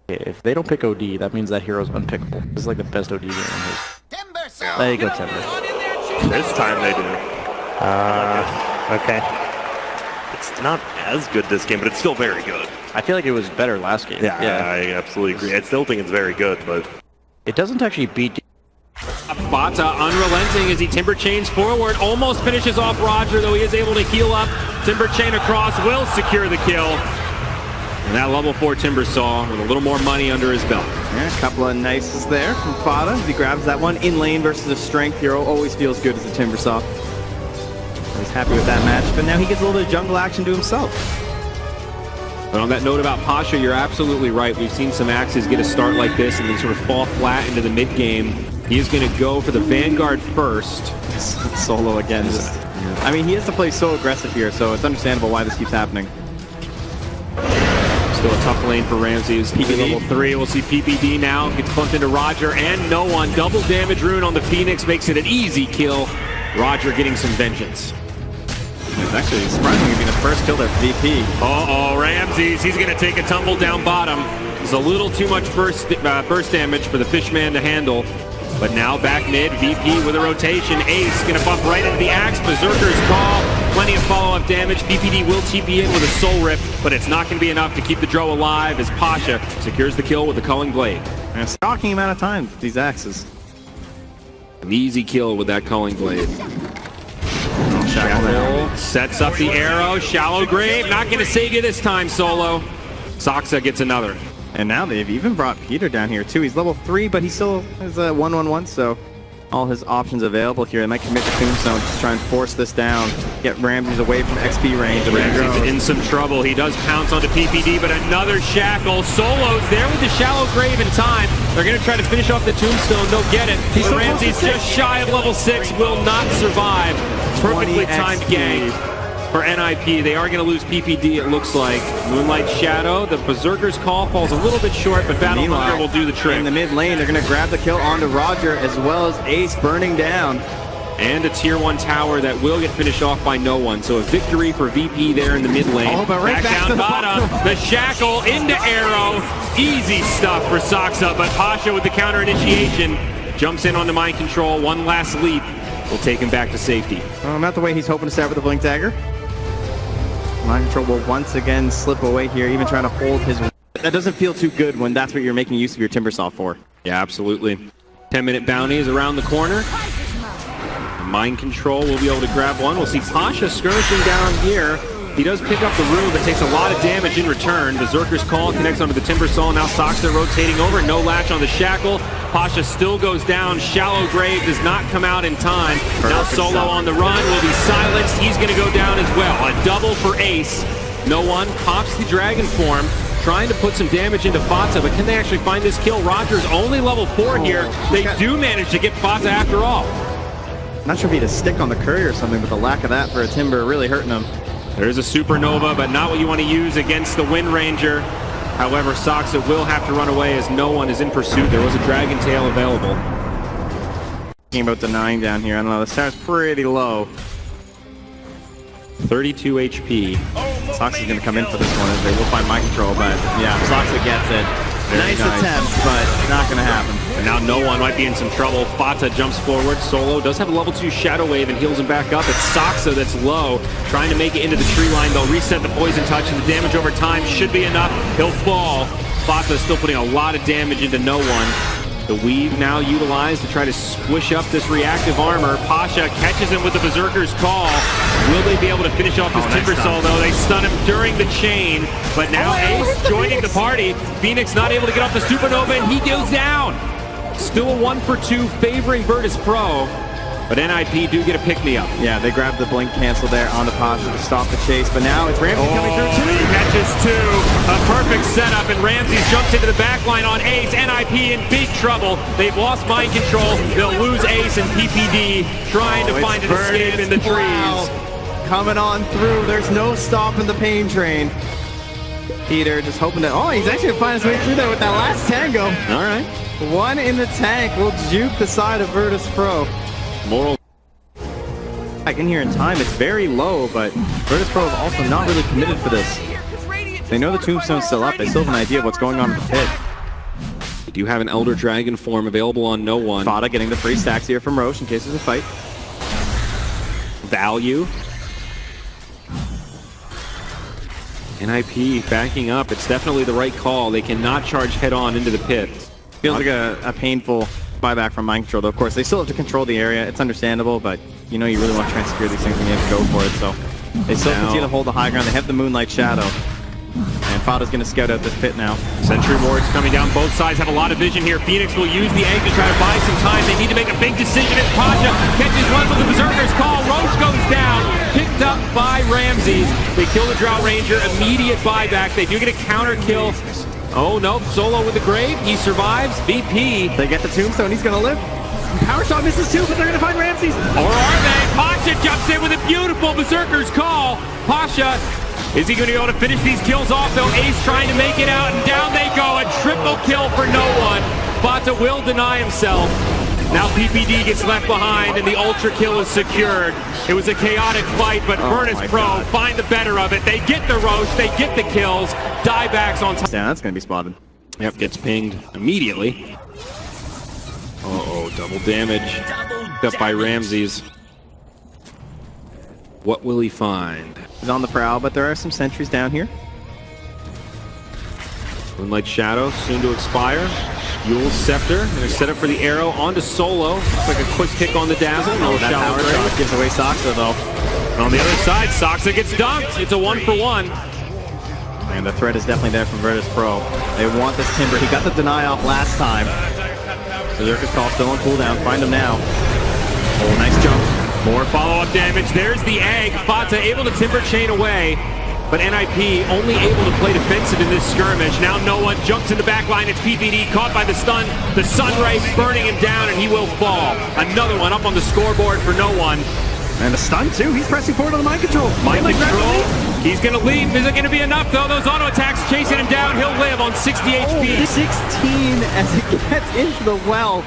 If they don't pick OD, that means that hero's unpickable. This is like the best OD game in his. There you go, Timber. This time they do. Okay. It's not as good this game, but it's still very good. I feel like it was better last game. Yeah, I absolutely agree. I still think it's very good, but it doesn't actually beat. Fata unrelenting as he timber chains forward, almost finishes off RodjER, though he is able to heal up. Timber chain across, will secure the kill. And that level 4 Timber Saw with a little more money under his belt. Yeah, a couple of nices there from Fata as he grabs that one. In lane versus a strength hero always feels good as a Timber Saw. He's happy with that match, but now he gets a little bit of jungle action to himself. But on that note about Pasha, you're absolutely right. We've seen some axes get a start like this and then sort of fall flat into the mid game. He is going to go for the Vanguard first. Solo again. I mean, he has to play so aggressive here, so it's understandable why this keeps happening. Still a tough lane for Ramses. PPD level 3. We'll see PPD now. Gets bumped into RodjER and no one. Double damage rune on the Phoenix makes it an easy kill. RodjER getting some vengeance. It's actually surprisingly being the first kill there for VP. Uh-oh, Ramses. He's going to take a tumble down bottom. It's a little too much burst damage for the Fishman to handle. But now back mid, VP with a rotation. Ace going to bump right into the axe. Berserker's call. Plenty of follow-up damage. PPD will TP in with a Soul Rip, but it's not going to be enough to keep the Drow alive as Pasha secures the kill with the Culling Blade. And a stalking amount of time with these axes. An easy kill with that Culling Blade. Shackle sets up the arrow. Shallow Grave, not going to save you this time, Solo. Saksa gets another. And now they've even brought Peter down here too. He's level 3, but he still has a 1-1-1, so all his options available here. They might commit to Tombstone to try and force this down, get Ramses away from XP range. Ramses in some trouble. He does pounce onto PPD, but another shackle. Solo's there with the Shallow Grave in time. They're going to try to finish off the Tombstone. They'll get it. But Ramses just shy of level 6 will not survive. Perfectly timed gank for NIP. They are going to lose PPD, it looks like. Moonlight Shadow, the Berserker's call falls a little bit short, but Battle Thunder will do the trick. In the mid lane, they're going to grab the kill onto RodjER, as well as Ace burning down. And a tier 1 tower that will get finished off by no one. So a victory for VP there in the mid lane. Oh, but right back down bottom. The shackle into arrow. Easy stuff for Saksa, but Pasha with the counter initiation jumps in on the mind control. One last leap will take him back to safety. Not the way he's hoping to start with the Blink Dagger. Mind control will once again slip away here, even trying to hold his... That doesn't feel too good when that's what you're making use of your Timber Saw for. Yeah, absolutely. 10-minute bounty is around the corner. Mind control will be able to grab one. We'll see Pasha skirmishing down here. He does pick up the rune, but takes a lot of damage in return. Berserker's call connects onto the Timber Saw. Now Saksa rotating over. No latch on the shackle. Pasha still goes down. Shallow Grave does not come out in time. Now Solo on the run will be silenced. He's going to go down as well. A double for Ace. No one pops the dragon form, trying to put some damage into Fata, but can they actually find this kill? RodjER's only level 4 here. They do manage to get Fata after all. Not sure if he had a stick on the courier or something, but the lack of that for a Timber really hurting him. There's a Supernova, but not what you want to use against the Wind Ranger. However, Saksa will have to run away as no one is in pursuit. There was a Dragon Tail available. Thinking about denying down here. I don't know, the star's pretty low. 32 HP. Saksa's going to come in for this one as they will find mind control, but yeah, Saksa gets it. Nice attempt, but not going to happen. And now no one might be in some trouble. Fata jumps forward. Solo does have a level 2 Shadow Wave and heals him back up. It's Saksa that's low, trying to make it into the tree line. They'll reset the Poison Touch, and the damage over time should be enough. He'll fall. Fata still putting a lot of damage into no one. The Weave now utilized to try to squish up this reactive armor. Pasha catches him with the Berserker's call. Will they be able to finish off this Timber Saw, though? They stun him during the chain, but now Ace joining the party. Phoenix not able to get off the Supernova, and he goes down. Still a 1-for-2 favoring Virtus Pro, but NIP do get a pick-me-up. Yeah, they grabbed the blink cancel there onto Pasha to stop the chase, but now it's Ramses coming through too. He catches 2. A perfect setup, and Ramses jumps into the backline on Ace. NIP in big trouble. They've lost mind control. They'll lose Ace and PPD trying to find an escape in the trees. Wow. Coming on through. There's no stopping the pain train. Peter just hoping that... Oh, he's actually going to find his way through there with that last tango. All right. One in the tank will juke the side of Virtus Pro. Moral. Back in here in time, it's very low, but Virtus Pro is also not really committed for this. They know the Tombstone's still up. They still have an idea of what's going on in the pit. do have an Elder Dragon form available on no one. Fata getting the free stacks here from Roche in case there's a fight. Value. NIP backing up. It's definitely the right call. They cannot charge head-on into the pit. Feels like a painful buyback from mind control, though. Of course, they still have to control the area. It's understandable, but you know you really want to try and secure these things when you have to go for it. So they still continue to hold the high ground. They have the Moonlight Shadow. And Fata's going to scout out this pit now. Sentry wards coming down. Both sides have a lot of vision here. Phoenix will use the egg to try to buy some time. They need to make a big decision as Pyja catches one with the Berserker's call. Roche goes down. Picked up by Ramses. They kill the Drow Ranger. Immediate buyback. They do get a counter kill. Oh no, Solo with the grave. He survives. VP. They get the tombstone. He's going to live. Power shot misses too, but they're going to find Ramses. Or are they? Pasha jumps in with a beautiful Berserker's call. Pasha. Is he going to be able to finish these kills off, though? Ace trying to make it out, and down they go. A triple kill for no one. Fata will deny himself. Now PPD gets left behind, and the ultra kill is secured. It was a chaotic fight, but Virtus Pro find the better of it. They get the Roche, they get the kills. Diebacks on top. Yeah, that's going to be spotted. Yep, gets pinged immediately. Uh-oh, double damage. Picked up by Ramses. What will he find? He's on the prowl, but there are some sentries down here. Moonlight Shadow soon to expire. Yule's Scepter going to set up for the arrow onto Solo. Looks like a quick kick on the Dazzle. No That shallow power grave. shot gives away Saksa, though. And on the other side, Saksa gets dunked. It's a 1-for-1. And the threat is definitely there from Virtus Pro. They want this Timber. He got the deny off last time. Berserker's call still on cooldown. Find him now. Oh, nice jump. More follow-up damage. There's the egg. Fata able to Timber chain away. But NIP only able to play defensive in this skirmish. Now no one jumps in the back line. It's PPD caught by the stun. The Sunray burning him down, and he will fall. Another one up on the scoreboard for no one. And the stun, too. He's pressing forward on the mind control. Mind control. He's going to leave. Is it going to be enough, though? Those auto attacks chasing him down. He'll live on 60 HP. 16 as it gets into the well.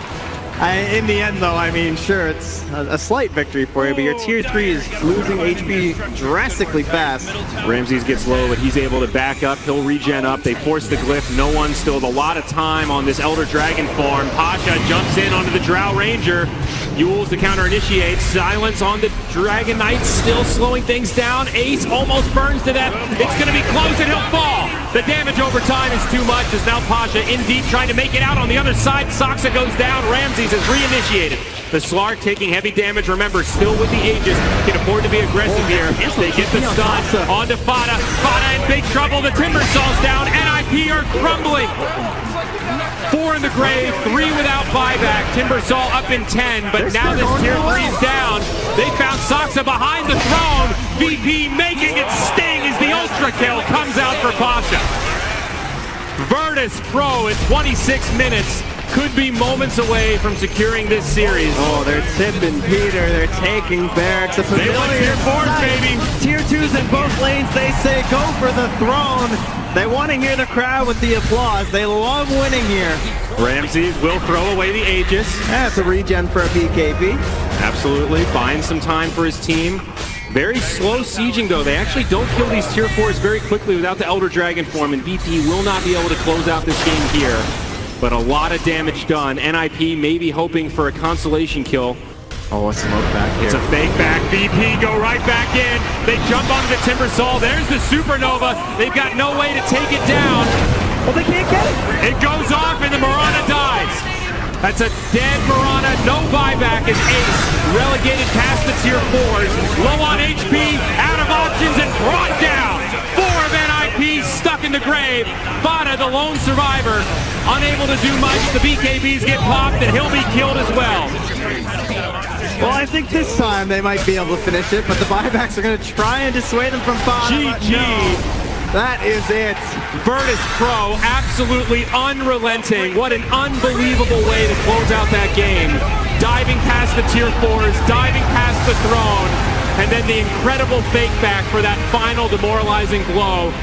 In the end, though, I mean, sure, it's a slight victory for you, but your tier 3 is losing HP drastically fast. Ramses gets low, but he's able to back up. He'll regen up. They force the glyph. No one still with a lot of time on this Elder Dragon form. Pasha jumps in onto the Drow Ranger. Yule's the counter initiates. Silence on the Dragon Knights, still slowing things down. Ace almost burns to death. It's going to be close and he'll fall. The damage over time is too much as now Pasha in deep trying to make it out on the other side. Saksa goes down. Ramses is reinitiated. The Slark taking heavy damage. Remember, still with the Aegis. Can afford to be aggressive here. They get the stun onto Fata. Fata in big trouble. The Timber Saw's down. NIP are crumbling. 4 in the grave, 3 without buyback. Timber Saw up in 10, but now this tier 3's down. They found Saksa behind the throne. VP making it sting as the ultra kill comes out for Pasha. Virtus Pro at 26 minutes could be moments away from securing this series. Oh, they're tipping Peter. They're taking Barracks. They want tier 4s, baby. Tier 2s in both lanes. They say go for the throne. They want to hear the crowd with the applause. They love winning here. Ramses will throw away the Aegis. That's a regen for a BKB. Absolutely. Buying some time for his team. Very slow sieging, though. They actually don't kill these tier 4s very quickly without the Elder Dragon form, and VP will not be able to close out this game here. But a lot of damage done. NIP maybe hoping for a consolation kill. Oh, a smoke back here. It's a fake back. VP go right back in. They jump onto the Timber Saw. There's the Supernova. They've got no way to take it down. Well, they can't get it. It goes off and the Mirana dies. That's a dead Mirana. No buyback as Ace relegated past the tier 4s. Low on HP, out of options, and brought down. 4 of NIP stuck in the grave. Fata, the lone survivor, unable to do much. The BKBs get popped and he'll be killed as well. Well, I think this time they might be able to finish it, but the buybacks are going to try and dissuade them from Fata. GG. No. That is it. Virtus Pro absolutely unrelenting. What an unbelievable way to close out that game. Diving past the tier 4s, diving past the throne, and then the incredible fake back for that final demoralizing blow.